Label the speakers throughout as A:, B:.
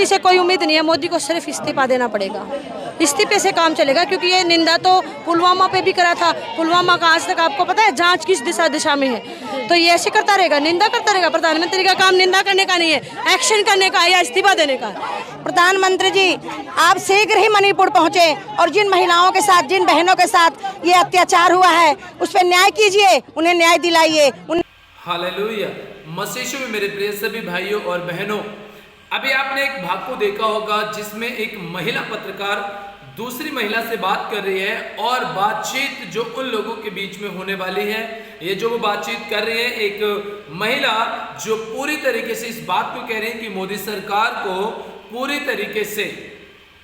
A: से कोई उम्मीद नहीं है, मोदी को सिर्फ इस्तीफा देना पड़ेगा। इस्तीफे से काम चलेगा, क्योंकि ये निंदा तो पुलवामा पे भी करा था। पुलवामा का आज तक आपको पता है जांच किस दिशा में है, तो ये ऐसे करता रहेगा, निंदा करता रहेगा। प्रधानमंत्री का काम निंदा करने का नहीं है, एक्शन करने का या इस्तीफा देने का।
B: प्रधानमंत्री जी, आप शीघ्र ही मणिपुर पहुंचे और जिन महिलाओं के साथ, जिन बहनों के साथ ये अत्याचार हुआ है उस पर न्याय कीजिए, उन्हें न्याय दिलाइए।
C: हालेलुया। मसीह में मेरे प्रिय सभी भाइयों और बहनों, अभी आपने एक भाग को देखा होगा जिसमें एक महिला पत्रकार दूसरी महिला से बात कर रही है और बातचीत जो उन लोगों के बीच में होने वाली है, ये जो वो बातचीत कर रही है, एक महिला जो पूरी तरीके से इस बात को कह रही है कि मोदी सरकार को पूरी तरीके से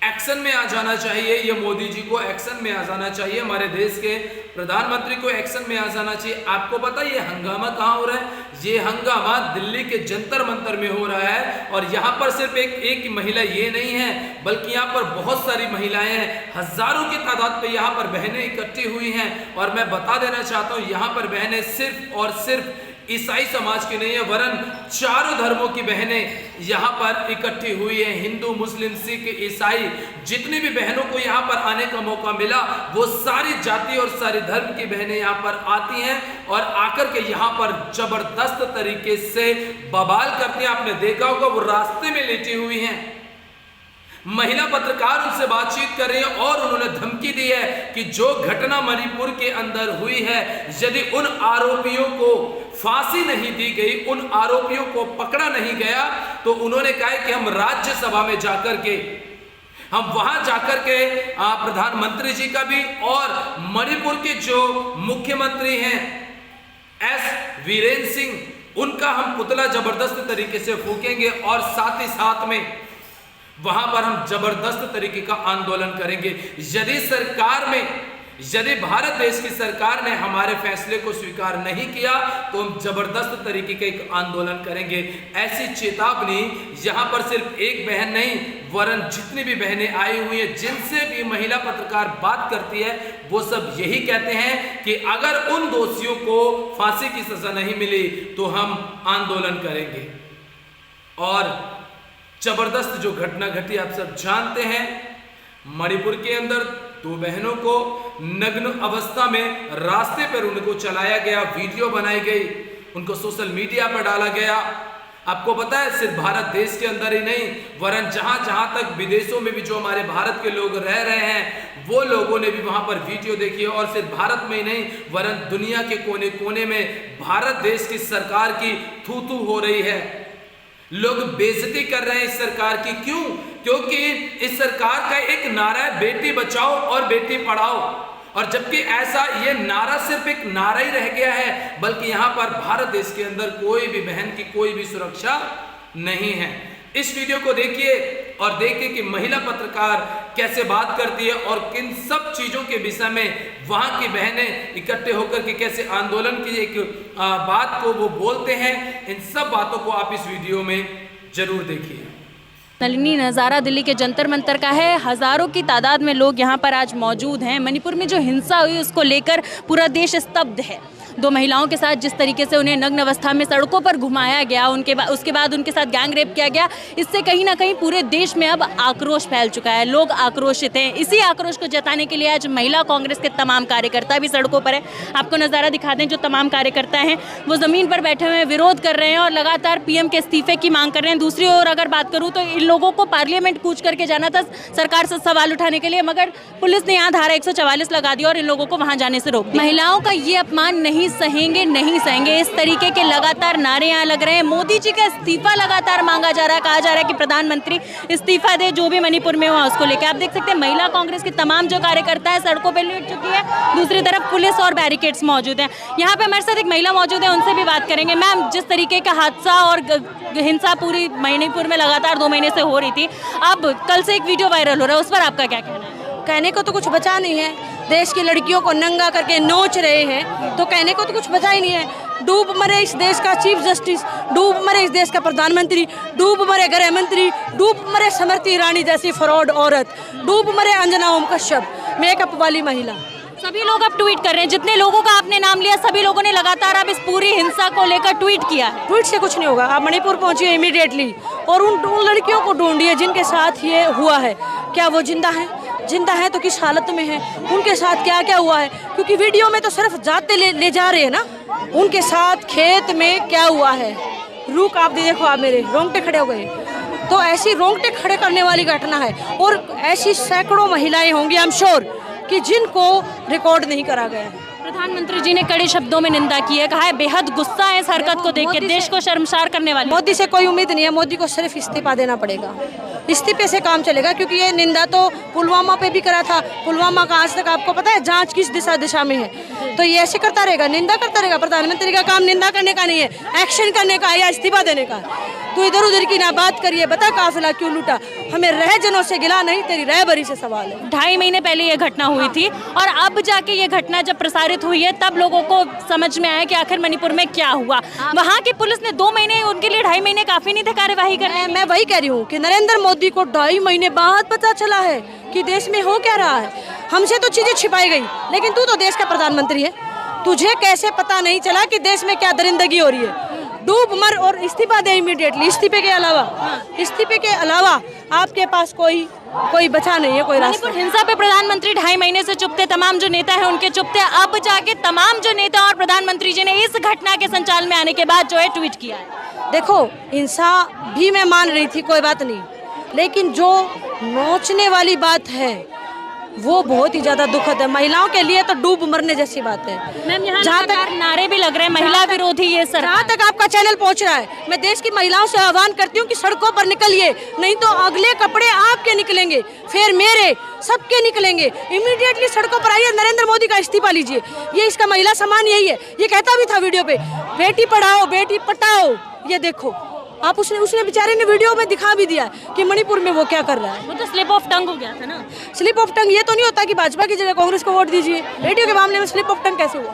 C: एक्शन में आ जाना चाहिए, ये मोदी जी को एक्शन में आ जाना चाहिए, हमारे देश के प्रधानमंत्री को एक्शन में आ जाना चाहिए। आपको पता है ये हंगामा कहाँ हो रहा है? ये हंगामा दिल्ली के जंतर मंतर में हो रहा है। और यहाँ पर सिर्फ एक महिला ये नहीं है, बल्कि यहाँ पर बहुत सारी महिलाएं हैं, हजारों की तादाद पे यहाँ पर बहनें इकट्ठी हुई हैं। और मैं बता देना चाहता हूँ, यहाँ पर बहनें सिर्फ और सिर्फ ईसाई समाज की नहीं है, वरन चारों धर्मों की बहनें यहाँ पर इकट्ठी हुई है। हिंदू, मुस्लिम, सिख, ईसाई, जितनी भी बहनों को यहाँ पर आने का मौका मिला, वो सारी जाति और सारी धर्म की बहनें यहाँ पर आती हैं और आकर के यहाँ पर जबरदस्त तरीके से बवाल करती हैं। आपने देखा होगा वो रास्ते में लेटी हुई हैं। महिला पत्रकार उनसे बातचीत कर रही है और उन्होंने धमकी दी है कि जो घटना मणिपुर के अंदर हुई है, यदि उन आरोपियों को फांसी नहीं दी गई, उन आरोपियों को पकड़ा नहीं गया, तो उन्होंने कहा कि हम राज्यसभा में जाकर के, हम वहां जाकर के प्रधानमंत्री जी का भी और मणिपुर के जो मुख्यमंत्री हैं एस वीरेंद्र सिंह, उनका हम पुतला जबरदस्त तरीके से फूकेंगे और साथ ही साथ में वहां पर हम जबरदस्त तरीके का आंदोलन करेंगे। यदि भारत देश की सरकार ने हमारे फैसले को स्वीकार नहीं किया तो हम जबरदस्त तरीके का एक आंदोलन करेंगे। ऐसी चेतावनी यहां पर सिर्फ एक बहन नहीं, वरन जितनी भी बहनें आई हुई हैं, जिनसे भी महिला पत्रकार बात करती है, वो सब यही कहते हैं कि अगर उन दोषियों को फांसी की सजा नहीं मिली तो हम आंदोलन करेंगे। और जबरदस्त जो घटना घटी आप सब जानते हैं, मणिपुर के अंदर दो बहनों को नग्न अवस्था में रास्ते पर उनको चलाया गया, वीडियो बनाई गई, उनको सोशल मीडिया पर डाला गया। आपको पता है सिर्फ भारत देश के अंदर ही नहीं, वरन जहां जहां तक विदेशों में भी जो हमारे भारत के लोग रह रहे हैं, वो लोगों ने भी वहां पर वीडियो देखी है। और सिर्फ भारत में ही नहीं, वरन दुनिया के कोने कोने में भारत देश की सरकार की थू थू हो रही है। लोग बेइज्जती कर रहे हैं इस सरकार की। क्यों? क्योंकि इस सरकार का एक नारा है बेटी बचाओ और बेटी पढ़ाओ, और जबकि ऐसा ये नारा सिर्फ एक नारा ही रह गया है, बल्कि यहाँ पर भारत देश के अंदर कोई भी बहन की कोई भी सुरक्षा नहीं है। इस वीडियो को देखिए और देखिए कि महिला पत्रकार कैसे बात करती है और किन सब चीजों के विषय में वहां की बहनें इकट्ठे होकर के कैसे आंदोलन की एक बात को वो बोलते हैं। इन सब बातों को आप इस वीडियो में जरूर देखिए।
D: नलिनी नज़ारा दिल्ली के जंतर मंतर का है। हज़ारों की तादाद में लोग यहाँ पर आज मौजूद हैं। मणिपुर में जो हिंसा हुई उसको लेकर पूरा देश स्तब्ध है। दो महिलाओं के साथ जिस तरीके से उन्हें नग्न अवस्था में सड़कों पर घुमाया गया, उसके बाद उनके साथ गैंग रेप किया गया, इससे कहीं ना कहीं पूरे देश में अब आक्रोश फैल चुका है। लोग आक्रोशित हैं। इसी आक्रोश को जताने के लिए आज महिला कांग्रेस के तमाम कार्यकर्ता भी सड़कों पर हैं। आपको नज़ारा दिखा दें, जो तमाम कार्यकर्ता हैं वो ज़मीन पर बैठे हुए विरोध कर रहे हैं और लगातार पीएम के इस्तीफे की मांग कर रहे हैं। दूसरी ओर अगर बात करूँ तो इन लोगों को पार्लियामेंट कूच करके जाना था सरकार से सवाल उठाने के लिए, मगर पुलिस ने यहाँ धारा 144 लगा दी और इन लोगों को वहाँ जाने से रोक दिया। महिलाओं का ये अपमान नहीं सहेंगे, नहीं सहेंगे, इस तरीके के लगातार नारे यहाँ लग रहे हैं। मोदी जी का इस्तीफा लगातार मांगा जा रहा है। कहा जा रहा है कि प्रधानमंत्री इस्तीफा दे, जो भी मणिपुर में हुआ उसको लेकर। आप देख सकते हैं महिला कांग्रेस के तमाम जो कार्यकर्ता है सड़कों पर लेट चुकी है। दूसरी तरफ पुलिस और बैरिकेड्स मौजूद हैं। यहाँ पे हमारे साथ एक महिला मौजूद है, उनसे भी बात करेंगे। मैम, जिस तरीके का हादसा और हिंसा पूरी मणिपुर में लगातार 2 महीने से हो रही थी, अब कल से एक वीडियो वायरल हो रहा है, उस पर आपका क्या कहना है?
A: कहने को तो कुछ बचा नहीं है। देश की लड़कियों को नंगा करके नोच रहे हैं, तो कहने को तो कुछ बचा ही नहीं है। डूब मरे इस देश का चीफ जस्टिस, डूब मरे इस देश का प्रधानमंत्री, डूब मरे गृह मंत्री, डूब मरे स्मृति ईरानी जैसी फ्रॉड औरत, डूब मरे अंजना ओम कश्यप, मेकअप वाली महिला।
D: सभी लोग अब ट्वीट कर रहे हैं, जितने लोगों का आपने नाम लिया सभी लोगों ने लगातार अब इस पूरी हिंसा को लेकर ट्वीट किया है।
A: ट्वीट से कुछ नहीं होगा। आप मणिपुर पहुंचिए इमीडिएटली और उन लड़कियों को ढूंढिए जिनके साथ ये हुआ है। क्या वो जिंदा हैं? जिंदा है तो किस हालत में है, उनके साथ क्या क्या हुआ है, क्योंकि वीडियो में तो सिर्फ जाते ले जा रहे हैं ना, उनके साथ खेत में क्या हुआ है। रुक आप देखो, आप मेरे रोंगटे खड़े हो गए। तो ऐसी रोंगटे खड़े करने वाली घटना है और ऐसी सैकड़ों महिलाएं होंगी आई एम श्योर कि जिनको रिकॉर्ड नहीं करा गया है।
D: प्रधानमंत्री जी ने कड़े शब्दों में निंदा की है, कहा है बेहद गुस्सा है इस हरकत को देख के, देश को शर्मसार करने वाली।
A: मोदी से कोई उम्मीद नहीं है, मोदी को सिर्फ इस्तीफा देना पड़ेगा। इस्तीफे से काम चलेगा, क्योंकि ये निंदा तो पुलवामा पे भी करा था। पुलवामा का आज तक आपको पता है जांच किस दिशा में है। तो ये ऐसे करता रहेगा, निंदा करता रहेगा। प्रधानमंत्री का काम निंदा करने का नहीं है, एक्शन करने का या इस्तीफा देने का। तो इधर उधर की ना बात करिए, बता काफिला क्यों लूटा, हमें रह जनों से गिला नहीं, तेरी रहबरी से सवाल है।
D: 2.5 महीने पहले ये घटना हुई थी और अब जाके ये घटना जब प्रसारित हुई है तब लोगों को समझ में आया कि आखिर मणिपुर में क्या हुआ। वहाँ की पुलिस ने 2 महीने, उनके लिए 2.5 महीने काफी नहीं थे कार्यवाही करने।
A: मैं वही कह रही हूँ कि नरेंद्र मोदी को 2.5 महीने बाद पता चला है कि देश में हो क्या रहा है। हमसे तो चीजें छिपाई गई, लेकिन तू तो देश का प्रधानमंत्री है, तुझे कैसे पता नहीं चला कि देश में क्या दरिंदगी हो रही है। डूब मर और इस्तीफा दे इमीडिएटली। इस्तीफे के अलावा आपके पास कोई बचा नहीं है, कोई रास्ता।
D: मणिपुर हिंसा पे प्रधानमंत्री 2.5 महीने से चुप थे, तमाम जो नेता हैं उनके चुप थे। अब जाके तमाम जो नेता और प्रधानमंत्री जी ने इस घटना के संचालन में आने के बाद जो है ट्वीट किया है।
A: देखो, हिंसा भी मैं मान रही थी, कोई बात नहीं, लेकिन जो नोचने वाली बात है वो बहुत ही ज्यादा दुखद है। महिलाओं के लिए तो डूब मरने जैसी बात है।
D: मैम, यहाँ जहाँ तक नारे भी लग रहे हैं महिला विरोधी, ये सर
A: जहाँ तक आपका चैनल पहुँच रहा है, मैं देश की महिलाओं से आह्वान करती हूँ कि सड़कों पर निकलिए, नहीं तो अगले कपड़े आपके निकलेंगे, फिर मेरे, सबके निकलेंगे। इमीडिएटली सड़कों पर आइए, नरेंद्र मोदी का इस्तीफा लीजिए। ये इसका महिला सम्मान यही है। ये कहता भी था वीडियो पे, बेटी पढ़ाओ बेटी पटाओ। ये देखो आप, उसने बेचारे ने वीडियो में दिखा भी दिया कि मणिपुर में वो क्या कर रहा है।
D: वो तो स्लिप ऑफ टंग हो गया था ना।
A: स्लिप ऑफ टंग ये तो नहीं होता कि भाजपा की जगह कांग्रेस को वोट दीजिए। बेटियों के मामले में स्लिप ऑफ टंग कैसे हुआ?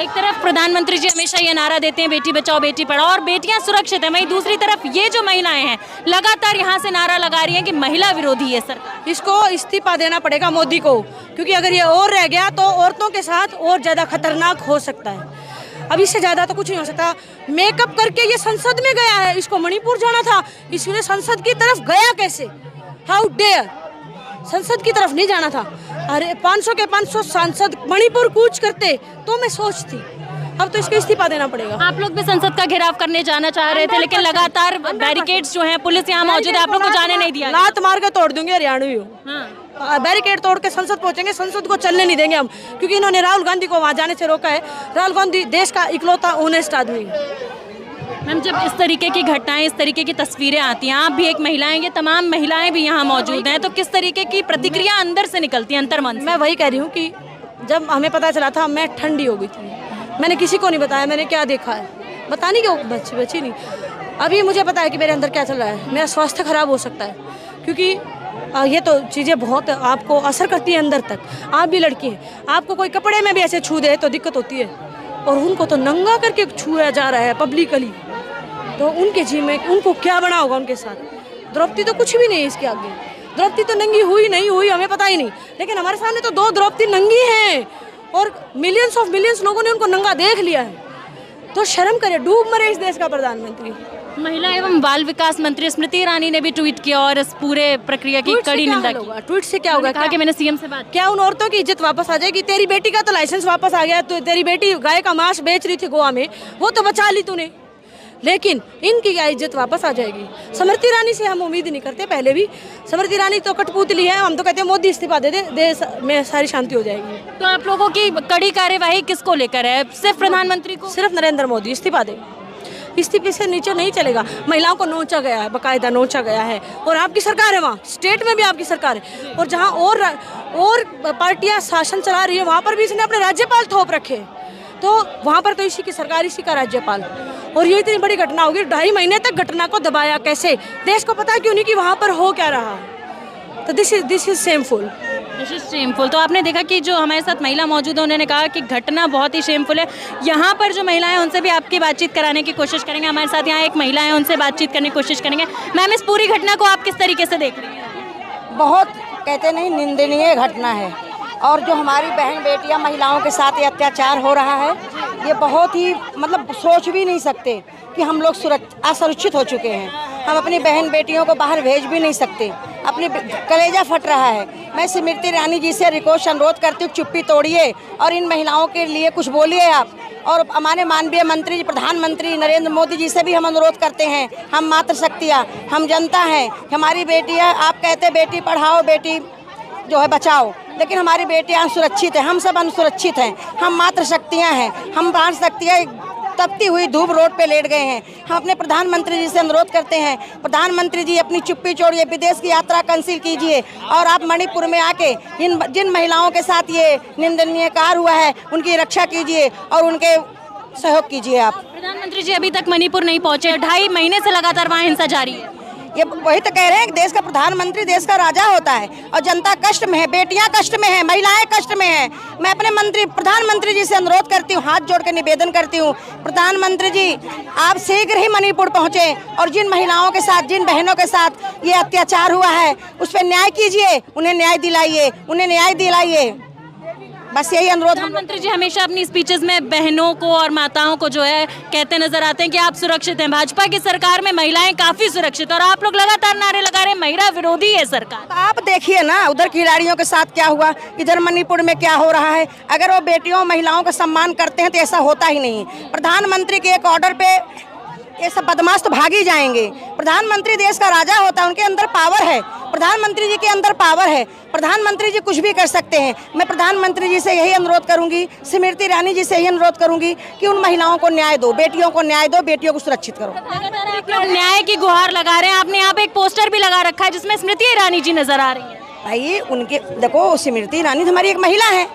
D: एक तरफ प्रधानमंत्री जी हमेशा ये नारा देते हैं बेटी बचाओ बेटी पढ़ाओ और बेटियां सुरक्षित है, वहीं दूसरी तरफ ये जो महिलाएं हैं लगातार यहाँ से नारा लगा रही हैं कि महिला विरोधी है सरकार।
A: इसको इस्तीफा देना पड़ेगा मोदी को, क्योंकि अगर ये और रह गया तो औरतों के साथ और ज्यादा खतरनाक हो सकता है। अब इससे ज्यादा तो कुछ नहीं हो सकता। मेकअप करके ये संसद में गया है, इसको मणिपुर जाना था, इसने संसद की तरफ गया कैसे? हाउ डेयर, संसद की तरफ नहीं जाना था। अरे 500 के 500 सांसद मणिपुर कूच करते तो मैं सोचती। अब तो इसको इस्तीफा देना पड़ेगा।
D: आप लोग भी संसद का घेराव करने जाना चाह रहे थे, लेकिन लगातार बैरिकेड्स जो हैं, पुलिस यहाँ मौजूद है, आप लोग को जाने नहीं दिया।
A: लात मार के तोड़ दूंगे, हरियाणवी हो। बैरिकेड तोड़ के संसद पहुंचेंगे, संसद को चलने नहीं देंगे हम, क्योंकि इन्होंने राहुल गांधी को वहां जाने से रोका है। राहुल गांधी देश का इकलौता ऑनेस्ट आदमी है।
D: मैम, जब इस तरीके की घटनाएं, इस तरीके की तस्वीरें आती हैं, आप भी एक महिला हैं, ये तमाम महिलाएं भी यहाँ मौजूद हैं, तो किस तरीके की प्रतिक्रिया अंदर से निकलती है, अंतर्मन से?
A: मैं वही कह रही हूँ कि जब हमें पता चला था मैं ठंडी हो गई थी। मैंने किसी को नहीं बताया मैंने क्या देखा है, बताने क्यों बची नहीं। अभी मुझे पता है कि मेरे अंदर क्या चल रहा है, मेरा स्वास्थ्य खराब हो सकता है, क्योंकि ये तो चीज़ें बहुत आपको असर करती है अंदर तक। आप भी लड़की हैं, आपको कोई कपड़े में भी ऐसे छू दे तो दिक्कत होती है, और उनको तो नंगा करके छुआ जा रहा है पब्लिकली, तो उनके जी में उनको क्या बना होगा उनके साथ। द्रौपदी तो कुछ भी नहीं है इसके आगे। द्रौपदी तो नंगी हुई नहीं हुई हमें पता ही नहीं, लेकिन हमारे सामने तो 2 द्रौपदी नंगी हैं और मिलियंस लोगों ने उनको नंगा देख लिया है। तो शर्म करे, डूब मरे इस देश का प्रधानमंत्री।
D: महिला एवं बाल विकास मंत्री स्मृति ईरानी ने भी ट्वीट किया और इस पूरे प्रक्रिया की कड़ी निंदा की।
A: ट्वीट से क्या होगा?
D: कहा कि मैंने सीएम से बात।
A: क्या उन औरतों की इज्जत वापस आ जाएगी? तेरी बेटी का तो लाइसेंस वापस आ गया, तो तेरी बेटी गाय का मांस बेच रही थी गोवा में, वो तो बचा ली तूने, लेकिन इनकी क्या इज्जत वापस आ जाएगी? स्मृति ईरानी से हम उम्मीद नहीं करते, पहले भी स्मृति ईरानी तो कठपुतली है, हम तो कहते हैं मोदी इस्तीफा दे दे, देश में सारी शांति हो जाएगी।
D: तो आप लोगों की कड़ी कार्यवाही किसको लेकर है? सिर्फ प्रधानमंत्री को?
A: सिर्फ नरेंद्र मोदी इस्तीफा दे। इस्तीफे से नीचे नहीं चलेगा। महिलाओं को नोचा गया है, बाकायदा नोचा गया है, और आपकी सरकार है वहाँ, स्टेट में भी आपकी सरकार है, और जहाँ और पार्टियाँ शासन चला रही है वहाँ पर भी इसने अपने राज्यपाल थोप रखे, तो वहाँ पर तो इसी की सरकार, इसी का राज्यपाल। और ये इतनी बड़ी घटना होगी, 2.5 महीने तक घटना को दबाया कैसे? देश को पता क्यों नहीं कि वहाँ पर हो क्या रहा? तो दिस इज शेमफुल।
D: तो आपने देखा कि जो हमारे साथ महिला मौजूद है उन्होंने कहा कि घटना बहुत ही शेमफुल है। यहाँ पर जो महिलाएं हैं उनसे भी आपकी बातचीत कराने की कोशिश करेंगे। हमारे साथ यहाँ एक महिला है, उनसे बातचीत करने की कोशिश करेंगे। मैम, इस पूरी घटना को आप किस तरीके से देख रही हैं?
B: बहुत कहते नहीं निंदनीय घटना है, और जो हमारी बहन बेटियां महिलाओं के साथ ये अत्याचार हो रहा है, ये बहुत ही मतलब सोच भी नहीं सकते कि हम लोग असुरक्षित हो चुके हैं। हम अपनी बहन बेटियों को बाहर भेज भी नहीं सकते, अपनी कलेजा फट रहा है। मैं स्मृति ईरानी जी से रिक्वेस्ट अनुरोध करती हूँ, चुप्पी तोड़िए और इन महिलाओं के लिए कुछ बोलिए आप। और हमारे माननीय मंत्री जी, प्रधानमंत्री नरेंद्र मोदी जी से भी हम अनुरोध करते हैं, हम मातृशक्तियाँ, हम जनता हैं, हमारी बेटियाँ, आप कहते बेटी पढ़ाओ बेटी जो है बचाओ, लेकिन हमारी बेटियाँ असुरक्षित हैं, हम सब असुरक्षित हैं। हम मातृशक्तियाँ हैं, हम प्राणशक्तियाँ तपती हुई धूप रोड पे लेट गए हैं। हम अपने प्रधानमंत्री जी से अनुरोध करते हैं, प्रधानमंत्री जी अपनी चुप्पी छोड़िए, विदेश की यात्रा कैंसिल कीजिए और आप मणिपुर में आके जिन महिलाओं के साथ ये निंदनीय कार्य हुआ है उनकी रक्षा कीजिए और उनके सहयोग कीजिए आप।
D: प्रधानमंत्री जी अभी तक मणिपुर नहीं पहुंचे, 2.5 महीने से लगातार वहाँ हिंसा जारी है।
B: ये वही तो कह रहे हैं कि देश का प्रधानमंत्री देश का राजा होता है और जनता कष्ट में है, बेटियां कष्ट में है, महिलाएं कष्ट में है। मैं अपने प्रधानमंत्री जी से अनुरोध करती हूँ, हाथ जोड़ के निवेदन करती हूँ, प्रधानमंत्री जी आप शीघ्र ही मणिपुर पहुँचे और जिन महिलाओं के साथ, जिन बहनों के साथ ये अत्याचार हुआ है उस पर न्याय कीजिए, उन्हें न्याय दिलाइए, उन्हें न्याय दिलाइए। बस यही अनुरोध।
D: प्रधानमंत्री जी हमेशा अपनी स्पीचेस में बहनों को और माताओं को जो है कहते नजर आते हैं कि आप सुरक्षित हैं। भाजपा की सरकार में महिलाएं काफी सुरक्षित, और आप लोग लगातार नारे लगा रहे हैं महिला विरोधी है सरकार।
B: तो आप देखिए ना उधर खिलाड़ियों के साथ क्या हुआ, इधर मणिपुर में क्या हो रहा है। अगर वो बेटियों महिलाओं का सम्मान करते हैं तो ऐसा होता ही नहीं। प्रधानमंत्री के एक ऑर्डर पे ये सब बदमाश तो भाग ही जाएंगे। प्रधानमंत्री देश का राजा होता है, उनके अंदर पावर है, प्रधानमंत्री जी के अंदर पावर है, प्रधानमंत्री जी कुछ भी कर सकते हैं। मैं प्रधानमंत्री जी से यही अनुरोध करूंगी, स्मृति ईरानी जी से यही अनुरोध करूंगी कि उन महिलाओं को न्याय दो, बेटियों को न्याय दो, बेटियों को सुरक्षित करो।
D: आप लोग न्याय की गुहार लगा रहे हैं, आपने यहाँ पे एक पोस्टर भी लगा रखा है जिसमें स्मृति ईरानी जी नजर आ रही है।
B: भाई उनके देखो, स्मृति ईरानी हमारी एक महिला है,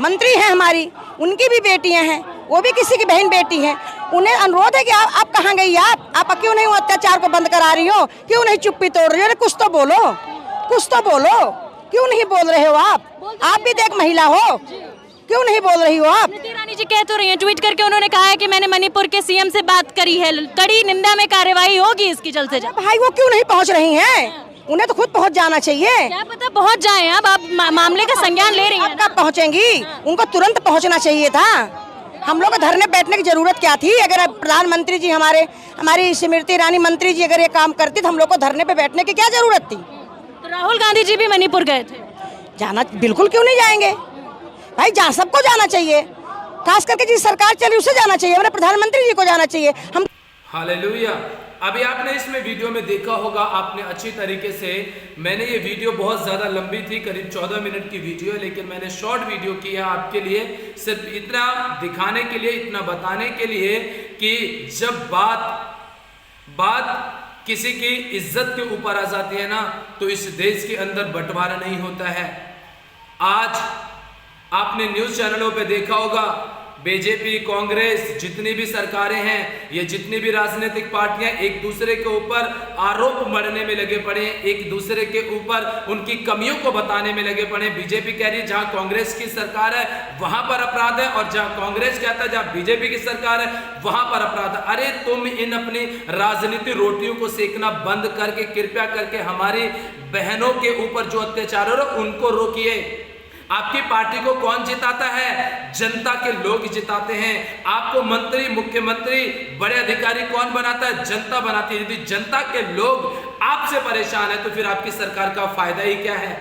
B: मंत्री है हमारी, उनकी भी बेटियां हैं, वो भी किसी की बहन बेटी हैं। उन्हें अनुरोध है कि आप कहाँ गई, आप क्यों नहीं अत्याचार को बंद करा रही हो, क्यों नहीं चुप्पी तोड़ रही हो? कुछ तो बोलो, कुछ तो बोलो, क्यों नहीं बोल रहे हो आप भी तो एक महिला हो, क्यों नहीं बोल रही हो आप?
D: स्मृति ईरानी जी कह तो रही हैं, ट्वीट करके उन्होंने कहा है कि मैंने मणिपुर के सीएम से बात करी है, कड़ी निंदा में कार्रवाई होगी इसकी जल्द से जल्द।
B: भाई वो क्यों नहीं पहुँच रही हैं? उन्हें तो खुद पहुंच जाना चाहिए।
D: क्या पता पहुंच जाए, अब आप मामले का संज्ञान ले रही हैं।
B: कब पहुंचेंगी? उनको तुरंत पहुंचना चाहिए था। हम लोग को धरने बैठने की जरूरत क्या थी? अगर प्रधानमंत्री जी हमारी स्मृति ईरानी मंत्री जी अगर ये काम करती तो हम लोग को धरने पे बैठने की क्या जरूरत थी?
D: तो राहुल गांधी जी भी मणिपुर गए थे।
B: जाना बिल्कुल क्यों नहीं जाएंगे भाई, जहाँ सबको जाना चाहिए, खास करके जिस सरकार चली उसे जाना चाहिए, हमारे प्रधानमंत्री जी को जाना चाहिए। हम
C: हालेलुया। अभी आपने इसमें वीडियो में देखा होगा, आपने अच्छी तरीके से, मैंने ये वीडियो बहुत ज़्यादा लंबी थी, करीब 14 मिनट की वीडियो है, लेकिन मैंने शॉर्ट वीडियो किया आपके लिए, सिर्फ इतना दिखाने के लिए, इतना बताने के लिए कि जब बात किसी की इज्जत के ऊपर आ जाती है ना, तो इस देश के अंदर बंटवारा नहीं होता है। आज आपने न्यूज़ चैनलों पे देखा होगा, बीजेपी, कांग्रेस, जितनी भी सरकारें हैं, ये जितनी भी राजनीतिक पार्टियां एक दूसरे के ऊपर आरोप मढ़ने में लगे पड़े हैं, एक दूसरे के ऊपर उनकी कमियों को बताने में लगे पड़े हैं। बीजेपी कह रही है जहां कांग्रेस की सरकार है वहां पर अपराध है, और जहां कांग्रेस कहता है जहां बीजेपी की सरकार है वहां पर अपराध है। अरे तुम इन अपनी राजनीतिक रोटियों को सेकना बंद करके कृपया करके हमारी बहनों के ऊपर जो अत्याचार हो रहा उनको रोकिए। आपकी पार्टी को कौन जिताता है? जनता के लोग जिताते हैं। आपको मंत्री, मुख्यमंत्री, बड़े अधिकारी कौन बनाता है? जनता बनाती है। यदि जनता के लोग आपसे परेशान है तो फिर आपकी सरकार का फायदा ही क्या है?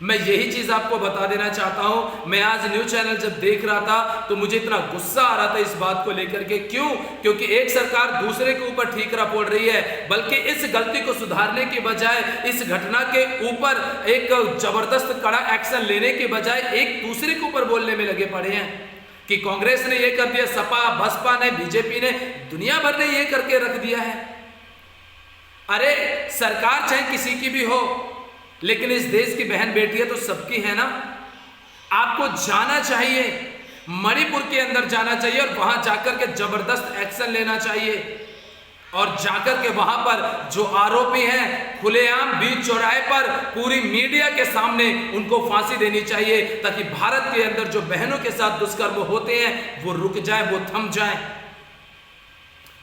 C: मैं यही चीज आपको बता देना चाहता हूं। मैं आज न्यूज चैनल जब देख रहा था तो मुझे इतना गुस्सा आ रहा था इस बात को लेकर के। क्यों? क्योंकि एक सरकार दूसरे के ऊपर ठीकरा फोड़ रही है, बल्कि इस गलती को सुधारने की बजाय, इस घटना के ऊपर एक जबरदस्त कड़ा एक्शन लेने के बजाय एक दूसरे के ऊपर बोलने में लगे पड़े हैं कि कांग्रेस ने ये कर दिया, सपा बसपा ने, बीजेपी ने, दुनिया भर ने ये करके रख दिया है। अरे सरकार चाहे किसी की भी हो, लेकिन इस देश की बहन बेटियां तो सबकी है ना। आपको जाना चाहिए, मणिपुर के अंदर जाना चाहिए और वहां जाकर के जबरदस्त एक्शन लेना चाहिए, और जाकर के वहां पर जो आरोपी हैं खुलेआम बीच चौराहे पर पूरी मीडिया के सामने उनको फांसी देनी चाहिए, ताकि भारत के अंदर जो बहनों के साथ दुष्कर्म होते हैं वो रुक जाए, वो थम जाए।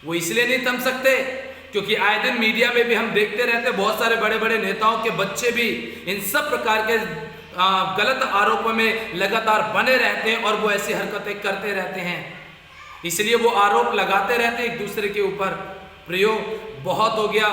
C: वो इसलिए नहीं थम सकते क्योंकि आए दिन मीडिया में भी हम देखते रहते हैं बहुत सारे बड़े बड़े नेताओं के बच्चे भी इन सब प्रकार के गलत आरोपों में लगातार बने रहते हैं और वो ऐसी हरकतें करते रहते हैं, इसलिए वो आरोप लगाते रहते हैं एक दूसरे के ऊपर। प्रियो, बहुत हो गया।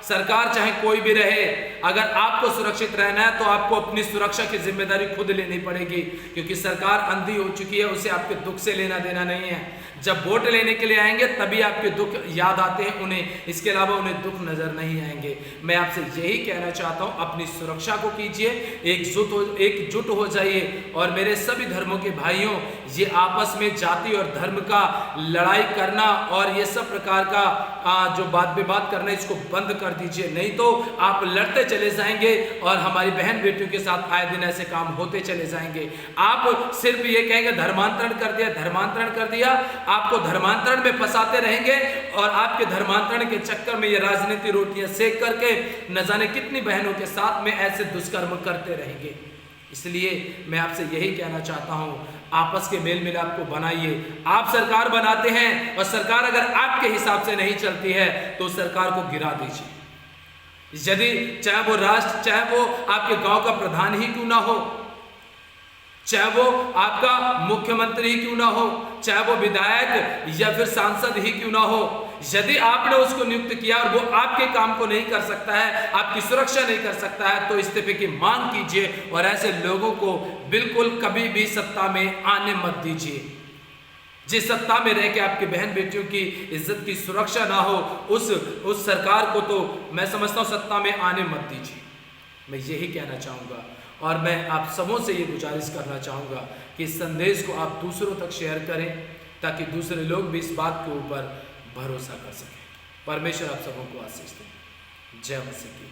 C: सरकार चाहे कोई भी रहे, अगर आपको सुरक्षित रहना है तो आपको अपनी सुरक्षा की जिम्मेदारी खुद लेनी पड़ेगी, क्योंकि सरकार अंधी हो चुकी है, उसे आपके दुख से लेना देना नहीं है। जब वोट लेने के लिए आएंगे तभी आपके दुख याद आते हैं उन्हें, इसके अलावा उन्हें दुख नजर नहीं आएंगे। मैं आपसे यही कहना चाहता हूं, अपनी सुरक्षा को कीजिए, एकजुट हो जाइए। और मेरे सभी धर्मों के भाइयों, ये आपस में जाति और धर्म का लड़ाई करना और ये सब प्रकार का जो बात विवाद करना, इसको बंद कर दीजिए, नहीं तो आप लड़ते चले जाएंगे और हमारी बहन बेटियों के साथ आए दिन ऐसे काम होते चले जाएंगे। आप सिर्फ ये कहेंगे धर्मांतरण कर दिया, धर्मांतरण कर दिया, आपको धर्मांतरण में फंसाते रहेंगे और आपके धर्मांतरण के चक्कर में ये राजनीति रोटियां सेक करके न जाने कितनी बहनों के साथ में ऐसे दुष्कर्म करते रहेंगे। इसलिए मैं आपसे यही कहना चाहता हूं, आपस के मेल मिलाप को बनाइए। आप सरकार बनाते हैं और सरकार अगर आपके हिसाब से नहीं चलती है तो सरकार को गिरा दीजिए। यदि चाहे वो राष्ट्र, चाहे वो आपके गांव का प्रधान ही क्यों ना हो, चाहे वो आपका मुख्यमंत्री ही क्यों ना हो, चाहे वो विधायक या फिर सांसद ही क्यों ना हो, यदि आपने उसको नियुक्त किया और वो आपके काम को नहीं कर सकता है, आपकी सुरक्षा नहीं कर सकता है, तो इस्तीफे की मांग कीजिए और ऐसे लोगों को बिल्कुल कभी भी सत्ता में आने मत दीजिए। जिस सत्ता में रह के आपकी बहन बेटियों की इज्जत की सुरक्षा ना हो, उस सरकार को तो मैं समझता हूं सत्ता में आने मत दीजिए। मैं यही कहना चाहूँगा और मैं आप सबों से ये गुजारिश करना चाहूँगा कि इस संदेश को आप दूसरों तक शेयर करें ताकि दूसरे लोग भी इस बात के ऊपर भरोसा कर सकें। परमेश्वर आप सबों को आशीष दे। जय मसीह की।